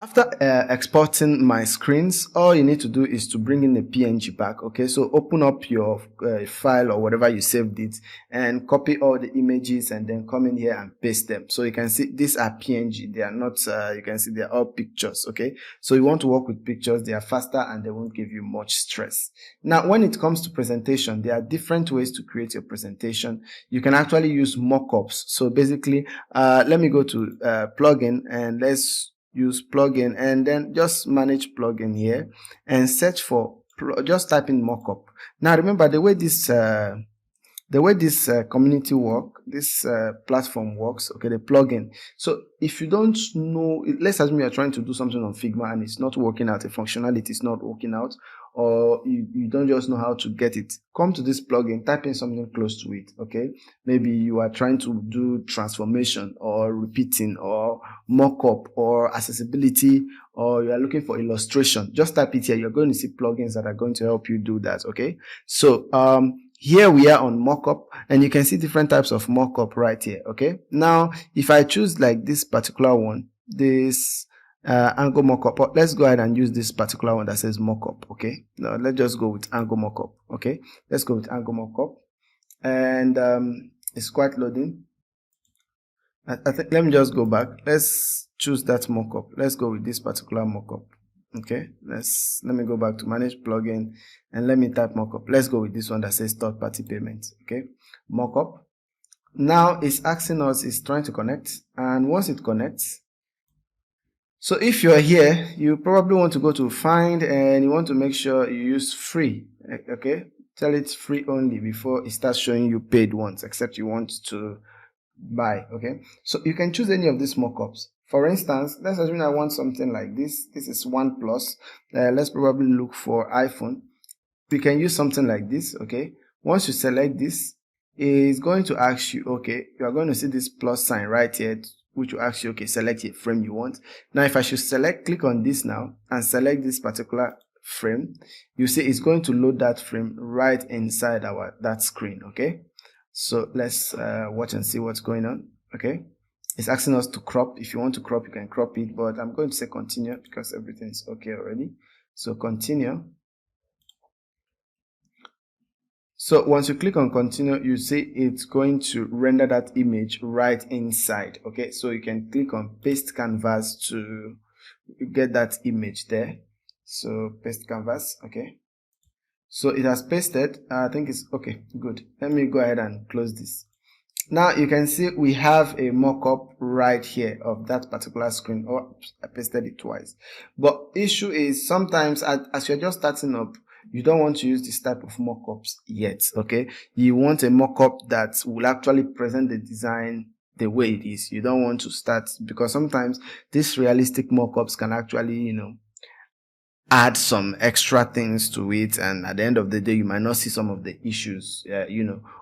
After exporting my screens, all you need to do is to bring in a PNG back. Okay, so open up your file or whatever you saved it and copy all the images and then come in here and paste them. So you can see these are PNG. They are not, you can see they're all pictures. Okay, so you want to work with pictures. They are faster and they won't give you much stress. Now, when it comes to presentation, there are different ways to create your presentation. You can actually use mockups. So basically, let me go to plugin and let's use plugin and then just manage plugin here and search for just type in mockup. Now remember the way this community work, this platform works, okay, the plugin. So if you don't know, let's assume you're trying to do something on Figma and it's not working out, the functionality is not working out, or you don't just know how to get it, come to this plugin, type in something close to it. Okay, maybe you are trying to do transformation or repeating or mockup or accessibility, or you are looking for illustration, just type it here. You're going to see plugins that are going to help you do that. Okay, so here we are on mockup and you can see different types of mockup right here. Okay, now if I choose like this particular one, this angle mockup, let's go ahead and use this particular one that says mockup. Okay, now let's just go with angle mockup. Okay, let's go with angle mockup, and it's quite loading. I think let me just go back. Let's choose that mockup. Let's go with this particular mockup. Okay, let me go back to manage plugin and let me type mockup. Let's go with this one that says third party payment. Okay, mockup. Now it's asking us, it's trying to connect, and once it connects, so if you're here, you probably want to go to find and you want to make sure you use free. Okay, tell it free only before it starts showing you paid ones, except you want to buy. Okay, so you can choose any of these mockups. For instance, let's assume I want something like this. This is OnePlus. Let's probably look for iPhone. We can use something like this. Okay, once you select this, it's going to ask you, okay, you are going to see this plus sign right here, which will ask you, okay, select a frame you want. Now if I should click on this now and select this particular frame, you see it's going to load that frame right inside that screen. Okay, so let's watch and see what's going on. Okay, it's asking us to crop. If you want to crop, you can crop it, but I'm going to say continue because everything's okay already. So continue. So once you click on continue, you see it's going to render that image right inside. Okay, so you can click on paste canvas to get that image there. So paste canvas. Okay, so it has pasted. I think it's okay. Good. Let me go ahead and close this. Now you can see we have a mockup right here of that particular screen. Oh, I pasted it twice. But issue is sometimes as you're just starting up, you don't want to use this type of mockups yet. Okay, you want a mockup that will actually present the design the way it is. You don't want to start, because sometimes these realistic mockups can actually, add some extra things to it, and at the end of the day you might not see some of the issues,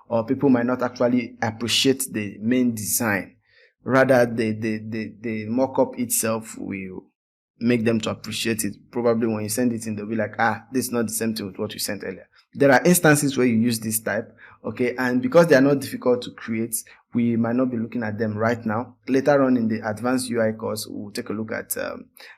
or people might not actually appreciate the main design. Rather the mock-up itself will make them to appreciate it. Probably when you send it in, they'll be like, this is not the same thing with what you sent earlier. There are instances where you use this type, okay, and because they are not difficult to create, we might not be looking at them right now. Later on in the advanced UI course, we'll take a look at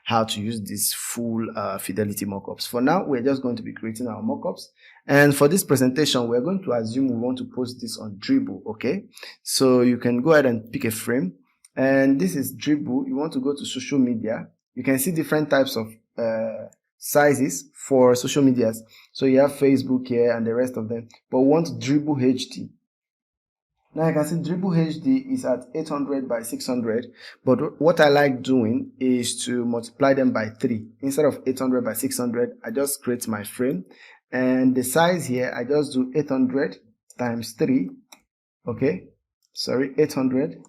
how to use these full fidelity mockups. For now, we're just going to be creating our mockups, and for this presentation, we're going to assume we want to post this on Dribble. Okay, so you can go ahead and pick a frame, and this is Dribble. You want to go to social media. You can see different types of sizes for social medias. So you have Facebook here and the rest of them, but we want Dribble HD. Now you can see Dribble HD is at 800 by 600, but what I like doing is to multiply them by 3. Instead of 800 by 600, I just create my frame, and the size here, I just do 800 times 3. Okay, sorry, 800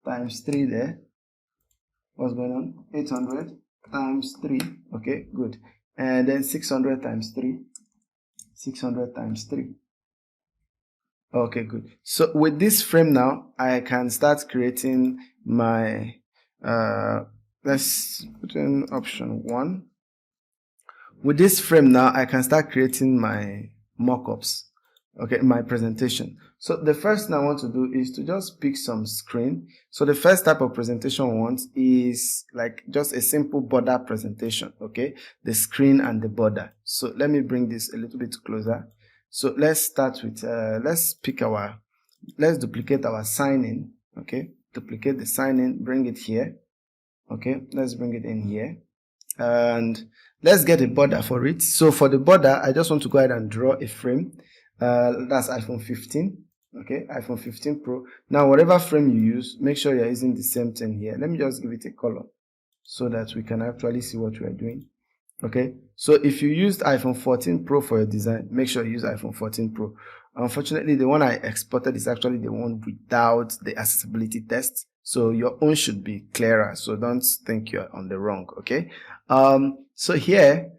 times 3 there. What's going on? 800 times 3. Okay, good. And then 600 times 3. 600 times 3. Okay, good. So with this frame now, I can start creating my, let's put in option 1. With this frame now, I can start creating my mockups. okay, my presentation. So the first thing I want to do is to just pick some screen. So the first type of presentation I want is like just a simple border presentation, okay, the screen and the border. So let me bring this a little bit closer. So let's start with let's duplicate our sign in, okay, duplicate the sign in, bring it here, okay, let's bring it in here, and let's get a border for it. So for the border, I just want to go ahead and draw a frame. That's iPhone 15, okay, iPhone 15 Pro. Now whatever frame you use, make sure you're using the same thing here. Let me just give it a color so that we can actually see what we are doing. Okay, so if you used iPhone 14 Pro for your design, make sure you use iPhone 14 Pro. Unfortunately, the one I exported is actually the one without the accessibility test, so your own should be clearer, so don't think you're on the wrong. Okay, so here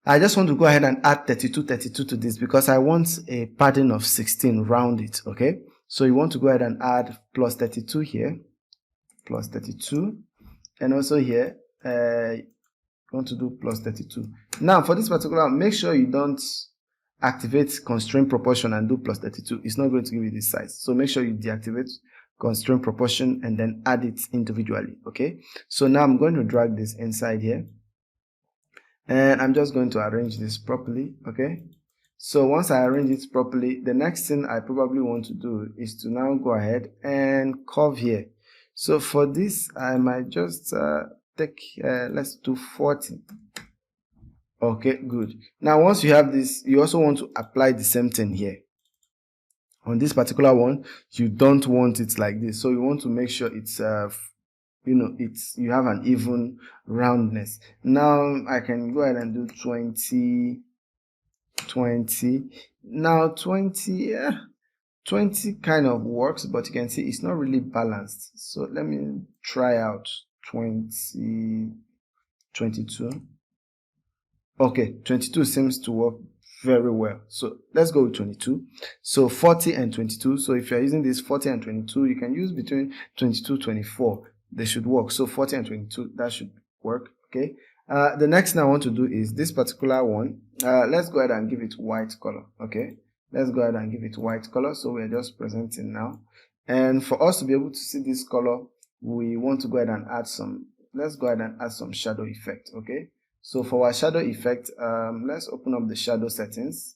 I just want to go ahead and add 32 to this because I want a padding of 16 round it. Okay, so you want to go ahead and add plus 32 here, plus 32, and also here want to do plus 32. Now for this particular, make sure you don't activate constraint proportion and do plus 32. It's not going to give you this size, so make sure you deactivate constraint proportion and then add it individually. Okay, so now I'm going to drag this inside here and I'm just going to arrange this properly. Okay, so once I arrange it properly, the next thing I probably want to do is to now go ahead and curve here. So for this I might just take let's do 40. Okay, good. Now once you have this, you also want to apply the same thing here. On this particular one, you don't want it like this, so you want to make sure it's you know, you have an even roundness. Now I can go ahead and do 20. Now 20, 20 kind of works, but you can see it's not really balanced. So let me try out 22. Okay, 22 seems to work very well. So let's go with 22. So 40 and 22. So if you're using this 40 and 22, you can use between 22, 24. They should work. So 40 and 22, that should work. Okay. The next thing I want to do is this particular one. Let's go ahead and give it white color. Okay. Let's go ahead and give it white color. So we're just presenting now. And for us to be able to see this color, we want to go ahead and add some, let's go ahead and add some shadow effect. Okay. So for our shadow effect, let's open up the shadow settings.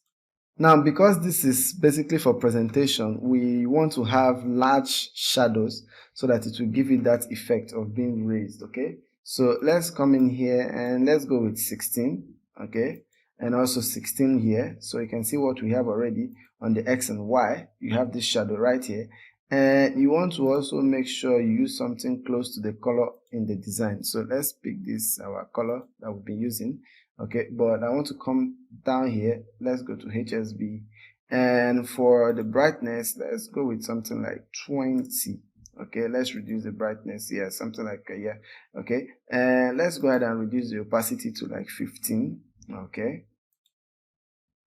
Now, because this is basically for presentation, we want to have large shadows so that it will give you that effect of being raised. Okay, so let's come in here and let's go with 16. Okay, and also 16 here, so you can see what we have already on the X and Y. You have this shadow right here, and you want to also make sure you use something close to the color in the design. So let's pick this, our color that we'll be using. Okay, but I want to come down here. Let's go to HSB, and for the brightness, let's go with something like 20. Okay, let's reduce the brightness here, something like yeah. Okay, and let's go ahead and reduce the opacity to like 15. Okay,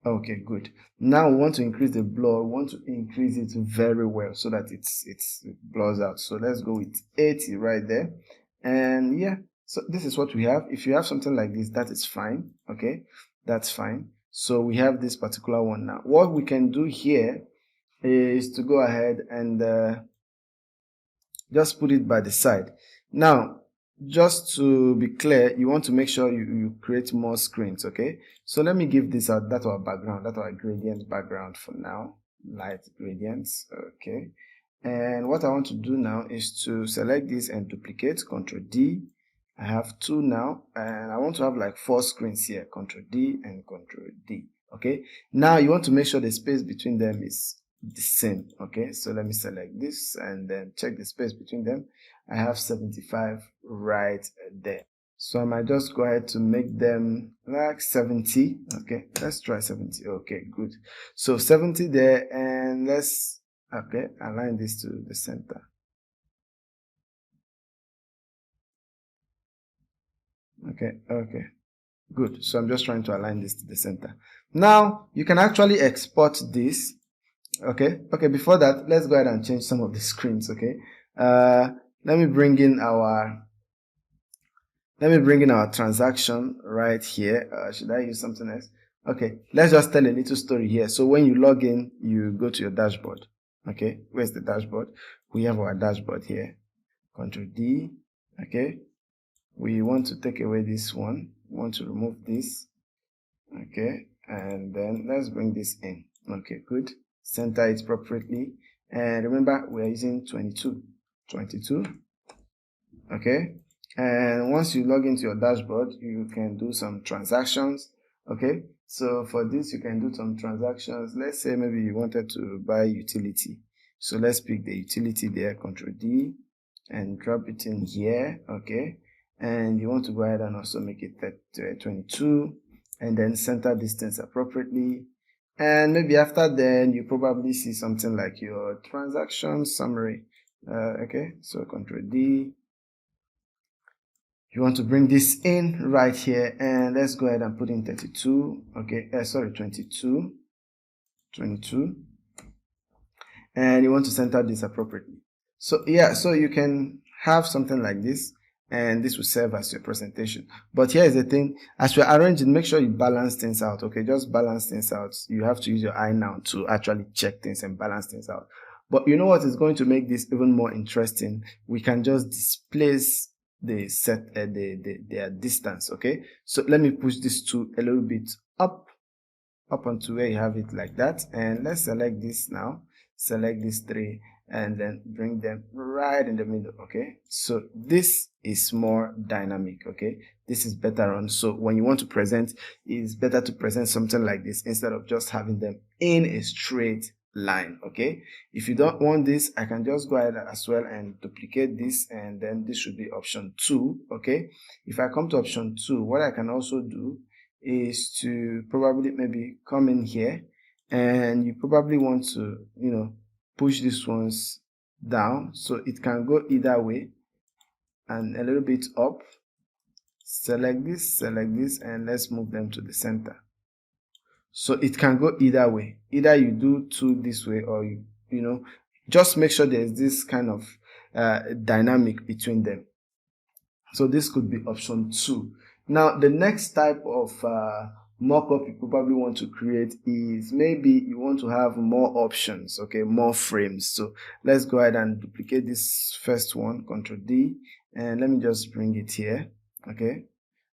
okay, good. Now we want to increase the blur. We want to increase it very well so that it blurs out. So let's go with 80 right there, and yeah. So this is what we have. If you have something like this, that is fine. Okay, that's fine. So we have this particular one now. What we can do here is to go ahead and just put it by the side. Now, just to be clear, you want to make sure you create more screens. Okay, so let me give this our background, that our gradient background for now, light gradients. Okay, and what I want to do now is to select this and duplicate, Ctrl D. I have 2 now, and I want to have like 4 screens here, Ctrl D and Ctrl D. Okay, now you want to make sure the space between them is the same. Okay, so let me select this and then check the space between them. I have 75 right there, so I might just go ahead to make them like 70. Okay, let's try 70. Okay, good. So 70 there, and let's align this to the center. Okay, good. So I'm just trying to align this to the center. Now you can actually export this. Okay, before that, let's go ahead and change some of the screens. Okay, let me bring in our transaction right here. Should I use something else? Okay, let's just tell a little story here. So when you log in, you go to your dashboard. Okay, where's the dashboard? We have our dashboard here. Control D. Okay, we want to take away this one. We want to remove this. Okay, and then let's bring this in. Okay, good. Center it appropriately. And remember, we are using 22. Okay, and once you log into your dashboard, you can do some transactions. Okay, so for this you can do some transactions. Let's say maybe you wanted to buy utility, so let's pick the utility there, Control D, and drop it in here. Okay, and you want to go ahead and also make it 22, and then center distance appropriately. And maybe after then you probably see something like your transaction summary. Okay, so Control D. You want to bring this in right here, and let's go ahead and put in 32. Okay, sorry, 22, and you want to center this appropriately. So yeah, so you can have something like this, and this will serve as your presentation. But here is the thing: as you're arranging, make sure you balance things out. Okay, just balance things out. You have to use your eye now to actually check things and balance things out. But you know what is going to make this even more interesting? We can just displace the set their distance. Okay, so let me push this to a little bit up onto where you have it like that, and let's select this now. Select these three and then bring them right in the middle. Okay, so this is more dynamic. Okay, this is better on. So when you want to present, it's better to present something like this instead of just having them in a straight line. Okay, if you don't want this, I can just go ahead as well and duplicate this, and then this should be option 2. Okay, if I come to option 2, what I can also do is to probably maybe come in here, and you probably want to, you know, push these ones down so it can go either way, and a little bit up. Select this, and let's move them to the center. So it can go either way. Either you do 2 this way, or you know, just make sure there's this kind of dynamic between them. So this could be option 2. Now the next type of mockup you probably want to create is maybe you want to have more options. Okay, more frames. So let's go ahead and duplicate this first one, Control D, and let me just bring it here. Okay,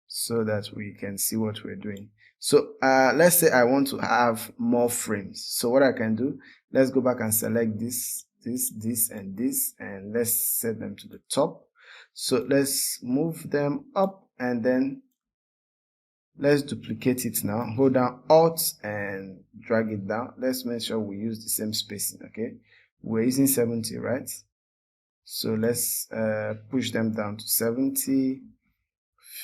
so that we can see what we're doing. So let's say I want to have more frames. So what I can do, let's go back and select this, and this, and let's set them to the top. So let's move them up, and then let's duplicate it now. Hold down Alt and drag it down. Let's make sure we use the same spacing. Okay, we're using 70, right? So let's push them down to 70,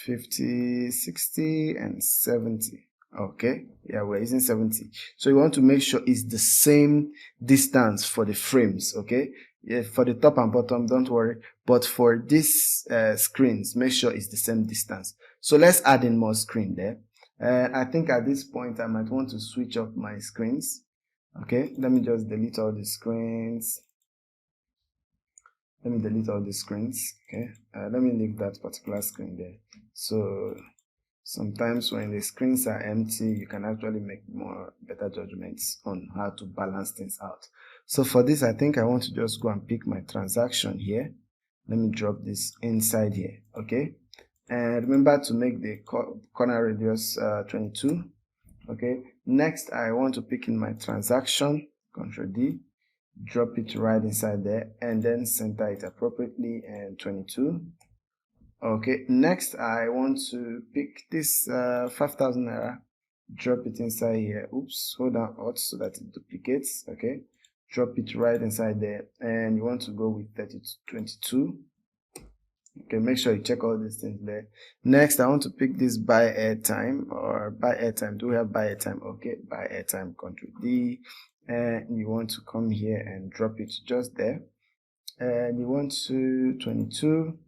50, 60, and 70. Okay, yeah, we're using 70. So you want to make sure it's the same distance for the frames. Okay, yeah, for the top and bottom, don't worry, but for these screens, make sure it's the same distance. So let's add in more screen there. I think at this point I might want to switch up my screens. Okay, let me just delete all the screens. Let me delete all the screens. Okay, let me leave that particular screen there. So sometimes when the screens are empty, you can actually make better judgments on how to balance things out. So for this, I think I want to just go and pick my transaction here. Let me drop this inside here. Okay, and remember to make the corner radius 22. Okay, next I want to pick in my transaction, Control D, drop it right inside there, and then center it appropriately, and 22. Okay, next I want to pick this 5,000 naira, drop it inside here. Oops, hold down Alt so that it duplicates. Okay, drop it right inside there, and you want to go with 22. Okay, make sure you check all these things there. Next, I want to pick this buy airtime, or buy airtime. Do we have buy airtime? Okay, buy airtime, Control D, and you want to come here and drop it just there, and you want to 22,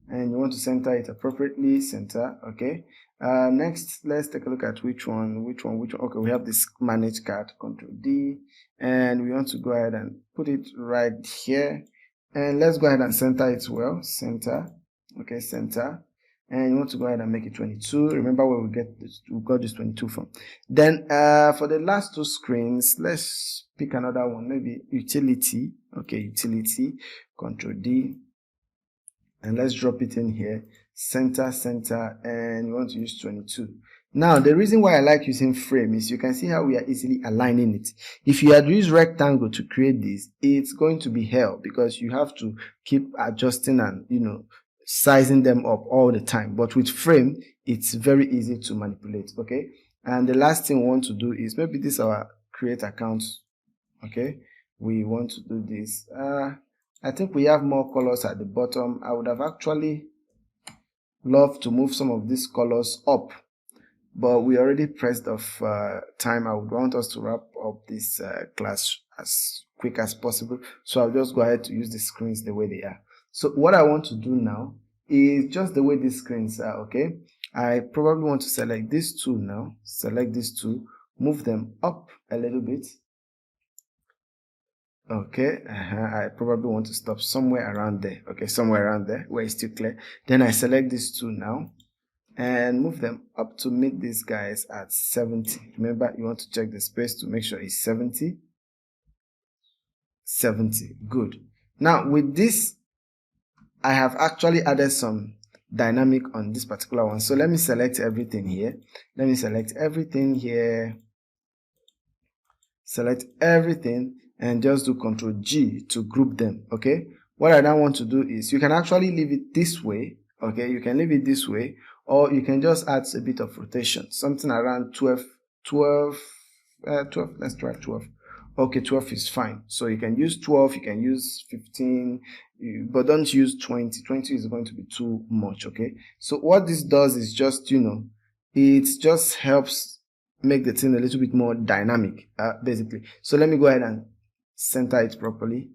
and you want to center it appropriately. Center. Okay, next let's take a look at which one. Okay, we have this manage card, Control D, and we want to go ahead and put it right here, and let's go ahead and center it well. Center. Okay, center. and you want to go ahead and make it 22. Remember where we got this 22 from. Then for the last two screens, let's pick another one, maybe utility. Okay, utility, Control D, and let's drop it in here, center, and we want to use 22. Now, the reason why I like using frame is you can see how we are easily aligning it. If you had used rectangle to create this, it's going to be hell because you have to keep adjusting and, sizing them up all the time. But with frame, it's very easy to manipulate, okay? And the last thing we want to do is, maybe this is our create account, okay? We want to do this. I think we have more colors at the bottom. I would have actually loved to move some of these colors up, but we already pressed off time. I would want us to wrap up this class as quick as possible, so I'll just go ahead to use the screens the way they are. So what I want to do now is just the way these screens are, okay? I probably want to select these two now, select these two, move them up a little bit. Okay, I probably want to stop somewhere around there. Okay, somewhere around there where it's still clear. Then I select these two now and move them up to meet these guys at 70. Remember, you want to check the space to make sure it's 70. 70, good. Now with this, I have actually added some dynamic on this particular one. So let me select everything here. Let me select everything here. Select everything and just do Ctrl G to group them. Okay, what I now want to do is, you can actually leave it this way. Okay, you can leave it this way, or you can just add a bit of rotation, something around 12. Let's try 12. Okay, 12 is fine. So you can use 12, you can use 15, but don't use 20. 20 is going to be too much. Okay, so what this does is just, it just helps make the thing a little bit more dynamic, basically. So let me go ahead and center it properly.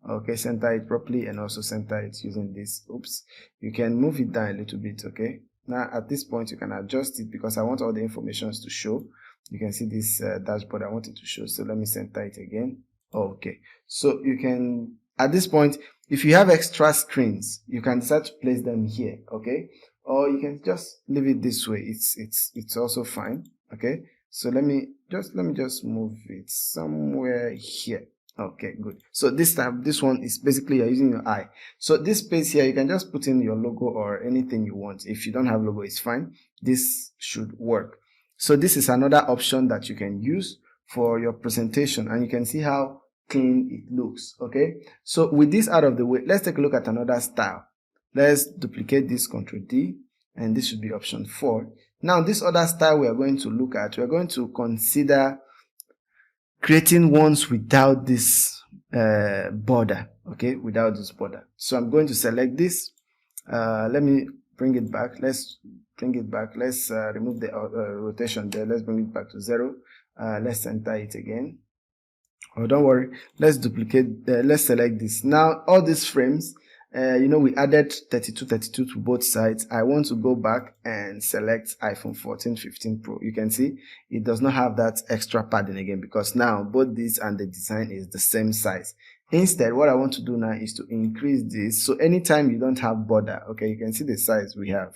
Okay, center it properly, and also center it using this. Oops, you can move it down a little bit. Okay, now at this point you can adjust it because I want all the informations to show. You can see this dashboard, I want it to show, so let me center it again. Okay, so you can, at this point, if you have extra screens, you can decide to place them here. Okay, or you can just leave it this way. It's also fine. Okay, so let me just move it somewhere here. Okay, good. So this time, this one is basically you're using your eye. So this space here, you can just put in your logo or anything you want. If you don't have logo, it's fine. This should work. So this is another option that you can use for your presentation, and you can see how clean it looks. Okay, so with this out of the way, let's take a look at another style. Let's duplicate this, Ctrl D, and this should be option 4. Now this other style we are going to look at, we are going to consider creating ones without this border. Okay, without this border. So I'm going to select this. Let me bring it back. Let's bring it back. Let's remove the rotation there. Let's bring it back to 0. Let's center it again. Oh, don't worry. Let's duplicate. Let's select this. Now all these frames, we added 32 to both sides. I want to go back and select iPhone 14, 15 Pro. You can see it does not have that extra padding again, because now both this and the design is the same size. Instead, what I want to do now is to increase this. So anytime you don't have border, okay, you can see the size we have.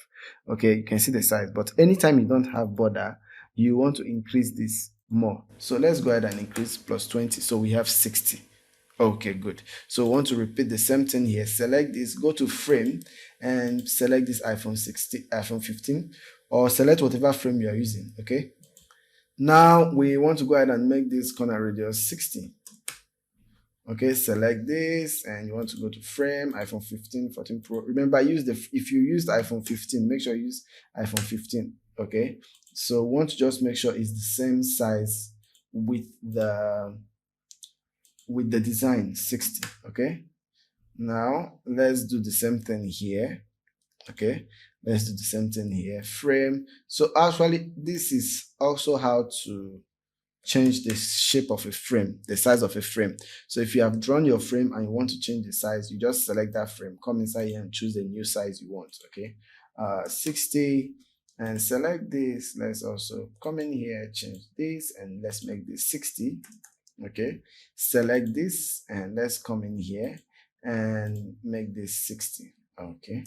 Okay, you can see the size, but anytime you don't have border, you want to increase this more. So let's go ahead and increase plus 20. So we have 60. Okay, good. So we want to repeat the same thing here. Select this, go to frame and select this iPhone 15, or select whatever frame you are using. Okay, now we want to go ahead and make this corner radius 60. Okay, select this, and you want to go to frame, iPhone 15, 14 Pro. Remember, if you used iPhone 15, make sure you use iPhone 15. Okay, so we want to just make sure it's the same size with the design, 60. Okay, now let's do the same thing here. Okay, let's do the same thing here, frame. So actually, this is also how to change the shape of a frame, the size of a frame. So if you have drawn your frame and you want to change the size, you just select that frame, come inside here and choose the new size you want. Okay, 60, and select this. Let's also come in here, change this, and let's make this 60. Okay, select this, and let's come in here and make this 60. Okay,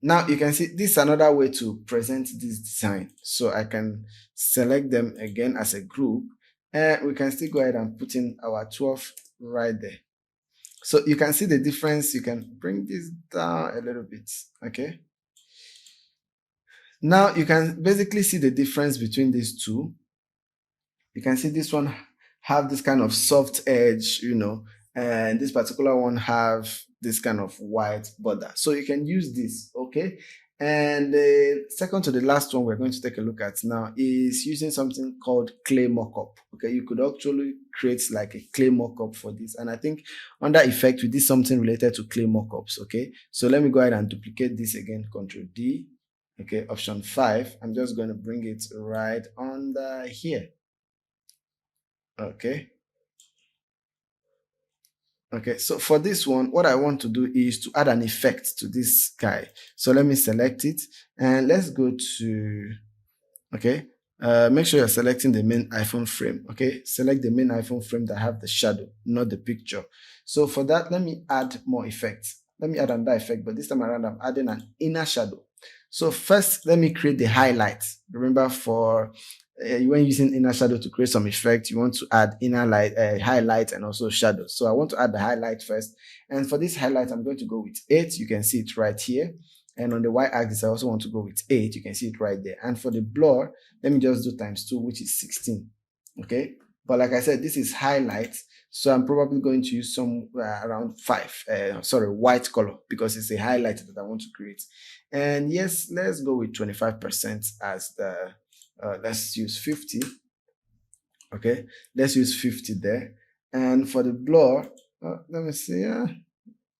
Now you can see this is another way to present this design. So I can select them again as a group, and we can still go ahead and put in our 12 right there. So you can see the difference. You can bring this down a little bit. Okay. Now you can basically see the difference between these two. You can see this one have this kind of soft edge, and this particular one have this kind of white border. So you can use this, okay? And the second to the last one we're going to take a look at now is using something called clay mockup. Okay, you could actually create like a clay mockup for this. And I think under effect, we did something related to clay mockups. Okay, so let me go ahead and duplicate this again, Control D. Okay, option 5. I'm just going to bring it right under here. Okay. Okay, so for this one, what I want to do is to add an effect to this guy. So let me select it and let's go to, okay, make sure you're selecting the main iPhone frame. Okay, select the main iPhone frame that have the shadow, not the picture. So for that, let me add more effects. Let me add another effect, but this time around, I'm adding an inner shadow. So first, let me create the highlight. Remember, for when using inner shadow to create some effect, you want to add inner light, highlight, and also shadow. So I want to add the highlight first. And for this highlight, I'm going to go with 8. You can see it right here. And on the y-axis, I also want to go with 8. You can see it right there. And for the blur, let me just do times 2, which is 16. Okay. But like I said, this is highlight. So I'm probably going to use some around 5, white color, because it's a highlight that I want to create. And yes, let's go with 25% as the, let's use 50. Okay, let's use 50 there. And for the blur, let me see, let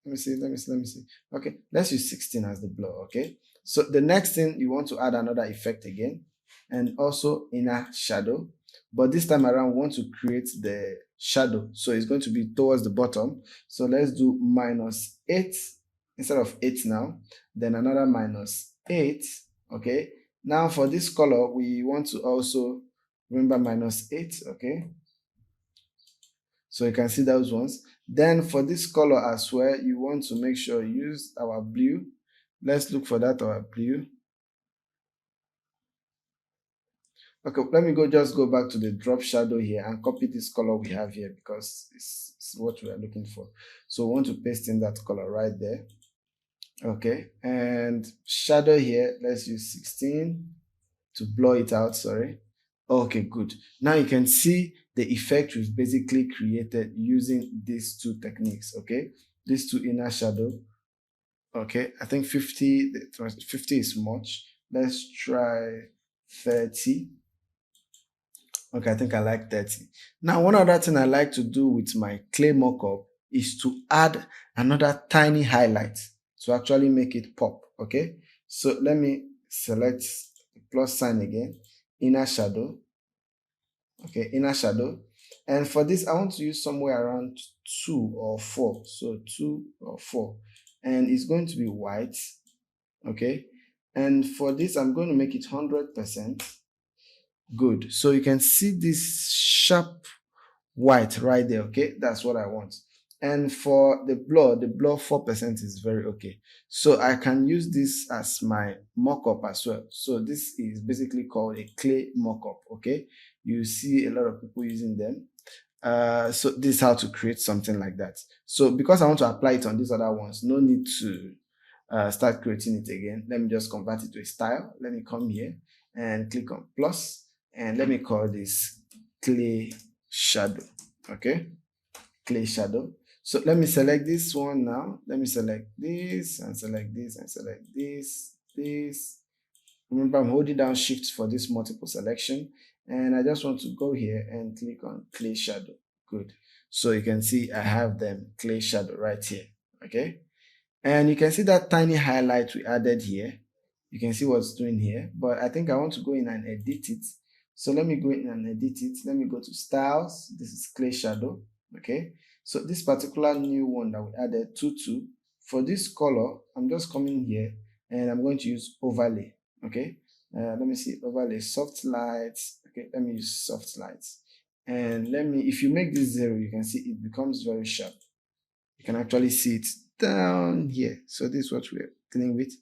me see. Okay, let's use 16 as the blur. Okay, so the next thing, you want to add another effect again, and also inner shadow. But this time around, we want to create the shadow. So it's going to be towards the bottom. So let's do -8 instead of 8 now. Then another -8. Okay. Now for this color, we want to also remember -8. Okay. So you can see those ones. Then for this color as well, you want to make sure you use our blue. Let's look for that, our blue. Okay, let me just go back to the drop shadow here and copy this color we have here, because it's what we are looking for. So we want to paste in that color right there. Okay, and shadow here, let's use 16 to blur it out, sorry. Okay, good. Now you can see the effect we've basically created using these two techniques, okay? These two inner shadow. Okay, I think 50 is much. Let's try 30. Okay, I think I like 30. Now, one other thing I like to do with my clay mockup is to add another tiny highlight to actually make it pop, okay? So let me select the plus sign again, inner shadow, okay, inner shadow. And for this, I want to use somewhere around 2 or 4, so 2 or 4. And it's going to be white, okay? And for this, I'm going to make it 100%. Good. So you can see this sharp white right there. Okay, that's what I want. And for the blur 4% is very okay. So I can use this as my mockup as well. So this is basically called a clay mockup. Okay, you see a lot of people using them. So this is how to create something like that. So because I want to apply it on these other ones, no need to start creating it again. Let me just convert it to a style. Let me come here and click on plus, and let me call this clay shadow. Okay, clay shadow. So let me select this one now. Let me select this and select this and select this. Remember, I'm holding down shift for this multiple selection, and I just want to go here and click on clay shadow. Good. So you can see I have them clay shadow right here. Okay, and you can see that tiny highlight we added here. You can see what's doing here, but I think I want to go in and edit it. So let me go in and edit it. Let me go to styles. This is clay shadow. Okay, so this particular new one that we added, 22, for this color, I'm just coming here and I'm going to use overlay. Okay, let me see, overlay, soft lights. Okay, let me use soft lights. And let me, if you make this 0, you can see it becomes very sharp. You can actually see it down here. So this is what we're dealing with.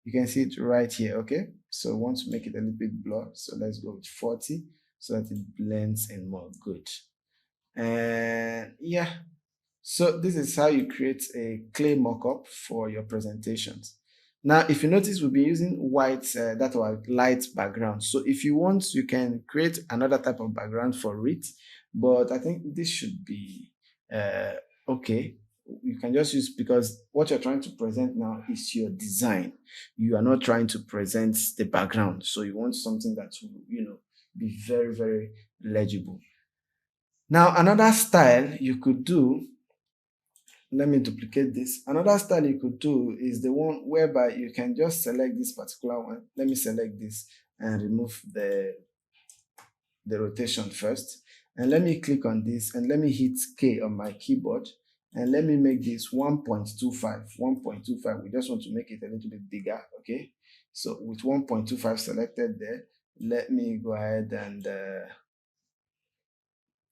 You can see it right here. Okay, so we want to make it a little bit blur, so let's go with 40 so that it blends in more. Good. And yeah, so this is how you create a clay mockup for your presentations. Now, if you notice, we've been using white, that was light background. So if you want, you can create another type of background for it. But I think this should be okay. You can just use, because what you're trying to present now is your design. You are not trying to present the background. So you want something that will, be very, very legible. Now, another style you could do, let me duplicate this. Another style you could do is the one whereby you can just select this particular one. Let me select this and remove the rotation first. And let me click on this and let me hit K on my keyboard. And let me make this 1.25. 1.25. We just want to make it a little bit bigger. Okay. So with 1.25 selected there, let me go ahead and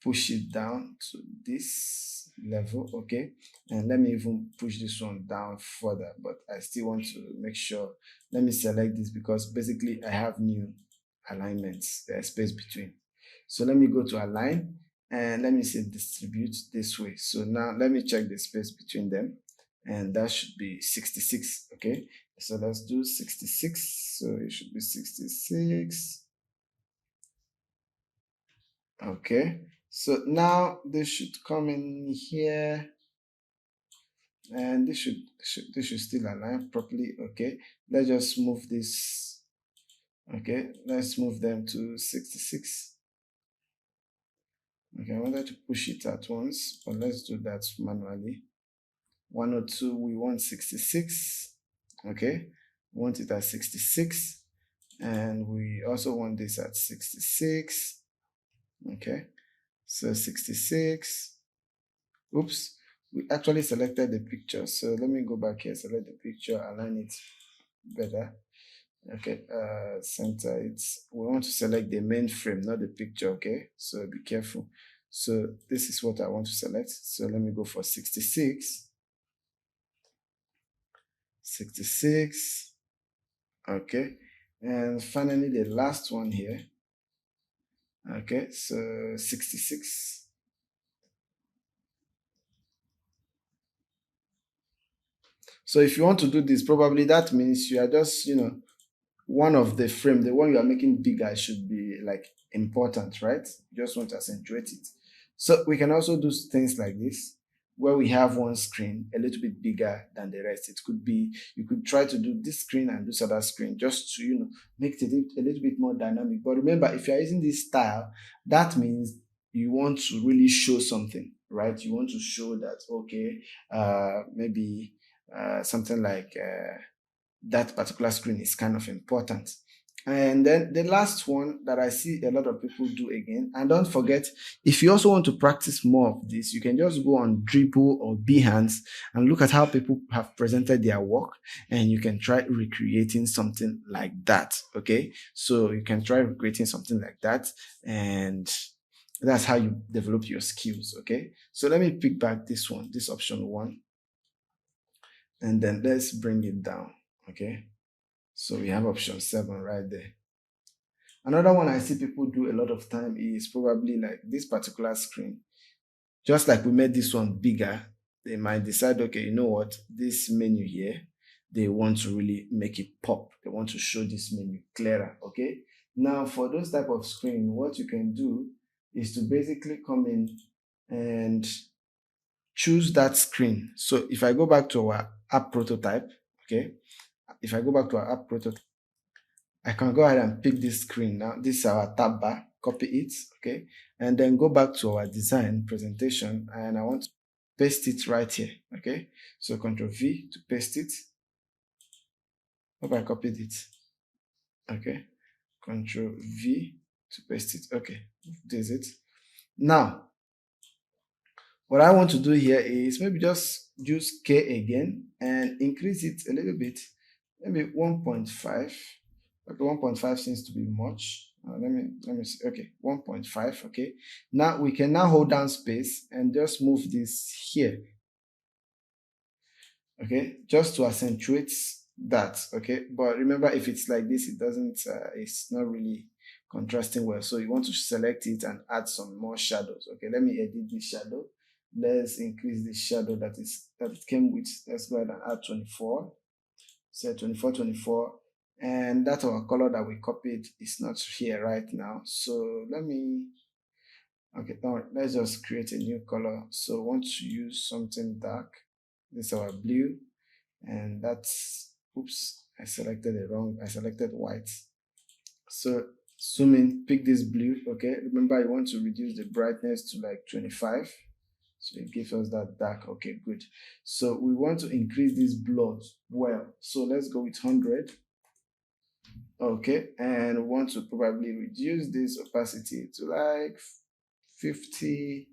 push it down to this level. Okay, and let me even push this one down further, but I still want to make sure. Let me select this because basically I have new alignments, there's space between. So let me go to align and let me say distribute this way. So now let me check the space between them, and that should be 66. Okay, so let's do 66. So it should be 66. Okay, so now this should come in here, and this should still align properly. Okay, let's just move this. Okay, let's move them to 66. Okay, I wanted to push it at once, but let's do that manually. 102, we want 66. Okay, we want it at 66, and we also want this at 66. Okay, so 66. Oops, we actually selected the picture, so let me go back here, select the picture, align it better. Okay, center it. We want to select the main frame, not the picture. Okay, so be careful. So this is what I want to select, so let me go for 66. 66. Okay, and finally the last one here. Okay, so 66. So if you want to do this, probably that means you are just, one of the frame, the one you are making bigger should be like important, right? You just want to accentuate it. So we can also do things like this, where we have one screen a little bit bigger than the rest. It could be, you could try to do this screen and this other screen just to, make it a little bit more dynamic. But remember, if you're using this style, that means you want to really show something, right? You want to show that, okay, maybe something like that particular screen is kind of important. And then the last one that I see a lot of people do again, and don't forget, if you also want to practice more of this, you can just go on Dribble or Behance and look at how people have presented their work, and you can try recreating something like that. Okay, so you can try recreating something like that, and that's how you develop your skills. Okay, so let me pick back this one, this option 1, and then let's bring it down. Okay, so we have option 7 right there. Another one I see people do a lot of time is probably like this particular screen. Just like we made this one bigger, they might decide, okay, you know what, this menu here, they want to really make it pop. They want to show this menu clearer. Okay, now for those type of screen, what you can do is to basically come in and choose that screen. So if I go back to our app prototype, okay, if I go back to our app prototype, I can go ahead and pick this screen now. This is our tab bar, copy it, okay, and then go back to our design presentation, and I want to paste it right here. Okay, so Ctrl V to paste it. Hope I copied it. Okay, Ctrl V to paste it. Okay, this is it. Now, what I want to do here is maybe just use K again and increase it a little bit, maybe 1.5. Okay, 1.5 seems to be much. Let me see. Okay, 1.5. Okay, now we can now hold down space and just move this here. Okay, just to accentuate that. Okay, but remember, if it's like this, it doesn't it's not really contrasting well, so you want to select it and add some more shadows. Okay, let me edit this shadow. Let's increase the shadow that it came with. Let's go ahead and add 24. Say 24, 24, and that our color that we copied is not here right now. So let me, okay, now let's just create a new color. So I want to use something dark. This is our blue, and that's, oops, I selected it wrong. I selected white. So zoom in, pick this blue. Okay, remember you want to reduce the brightness to like 25. So it gives us that dark. Okay, good. So we want to increase this blur well. So let's go with 100. Okay, and we want to probably reduce this opacity to like 50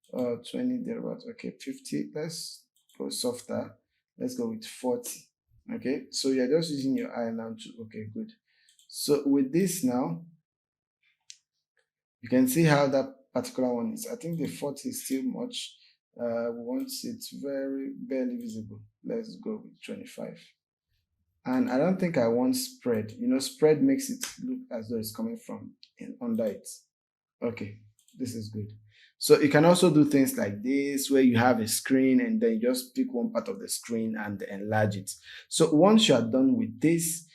or 20 thereabouts. Okay, 50. Let's go softer. Let's go with 40. Okay, so you're just using your eye now to, okay, good. So with this now, you can see how that particular one is. I think the 40 is still much. We want it very barely visible. Let's go with 25. And I don't think I want spread. You know, spread makes it look as though it's coming from under it. Okay, this is good. So you can also do things like this, where you have a screen and then you just pick one part of the screen and enlarge it. So once you are done with this,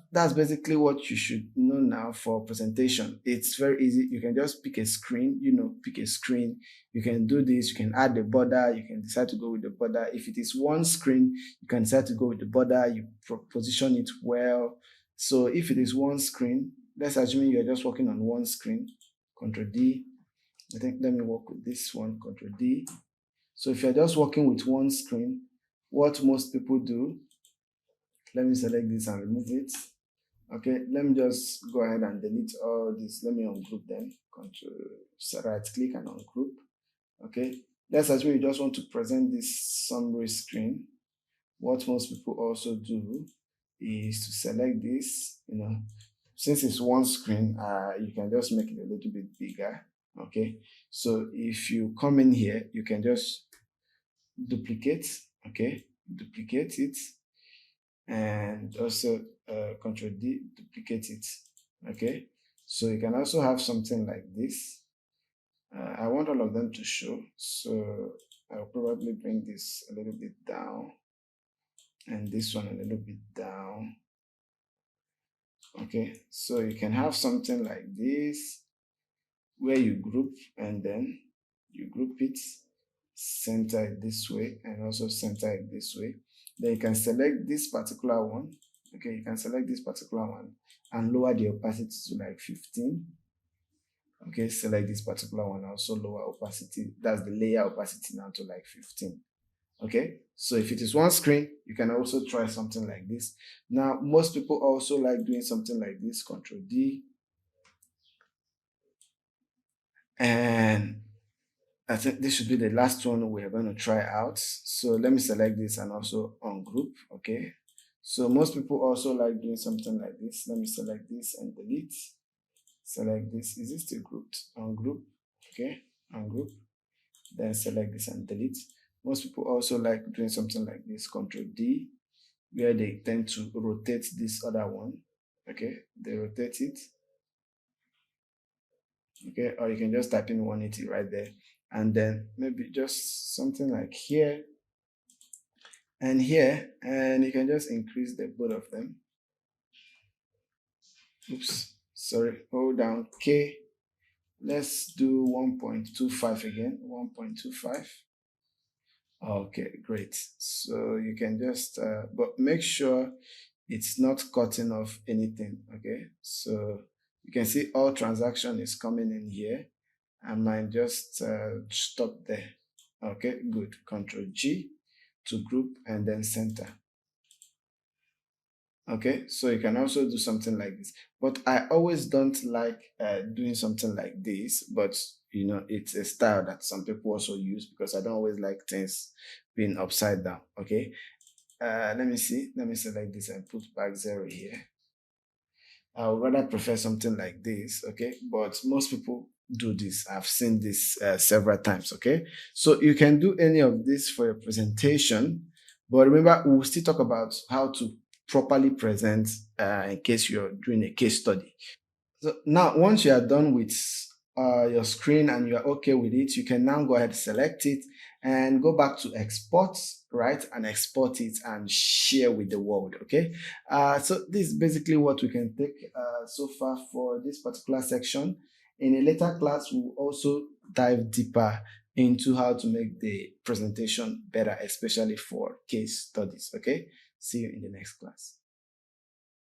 that's basically what you should know now for presentation. It's very easy. You can just pick a screen, pick a screen. You can do this. You can add the border. You can decide to go with the border. If it is one screen, you can decide to go with the border. You position it well. So if it is one screen, let's assume you're just working on one screen, Control D. I think let me work with this one, Control D. So if you're just working with one screen, what most people do, let me select this and remove it. Okay, let me just go ahead and delete all this. Let me ungroup them. Right click and ungroup. Okay, let's assume you just want to present this summary screen. What most people also do is to select this, since it's one screen, you can just make it a little bit bigger. Okay, so if you come in here, you can just duplicate. Okay, duplicate it, and also Control D, duplicate it. Okay, so you can also have something like this. I want all of them to show, so I'll probably bring this a little bit down and this one a little bit down. Okay, so you can have something like this where you group and then you group it, center it this way, and also center it this way. Then you can select this particular one. Okay, you can select this particular one and lower the opacity to like 15. Okay, select this particular one, also lower opacity. That's the layer opacity now to like 15. Okay, so if it is one screen, you can also try something like this. Now, most people also like doing something like this, Control D. And I think this should be the last one we're going to try out. So let me select this and also ungroup. Okay, so most people also like doing something like this. Let me select this and delete. Select this. Is this still grouped? Ungroup. Okay, ungroup. Then select this and delete. Most people also like doing something like this, Control D, where they tend to rotate this other one. Okay, they rotate it. Okay, or you can just type in 180 right there, and then maybe just something like here and here, and you can just increase the both of them. Oops, sorry, hold down K. Let's do 1.25 again, 1.25. Okay, great. So you can just, but make sure it's not cutting off anything. Okay, so you can see all transaction is coming in here. I might just stop there. Okay, good. Control G to group and then center. Okay, so you can also do something like this, but I always don't like doing something like this, but it's a style that some people also use because I don't always like things being upside down. Okay, let me see, let me select this and put back 0 here. I would rather prefer something like this. Okay, but most people do this. I've seen this several times. Okay, so you can do any of this for your presentation. But remember, we'll still talk about how to properly present in case you're doing a case study. So now, once you are done with your screen and you're okay with it, you can now go ahead, select it, and go back to export, right? And export it and share with the world, okay? So this is basically what we can take so far for this particular section. In a later class, we'll also dive deeper into how to make the presentation better, especially for case studies, okay? See you in the next class.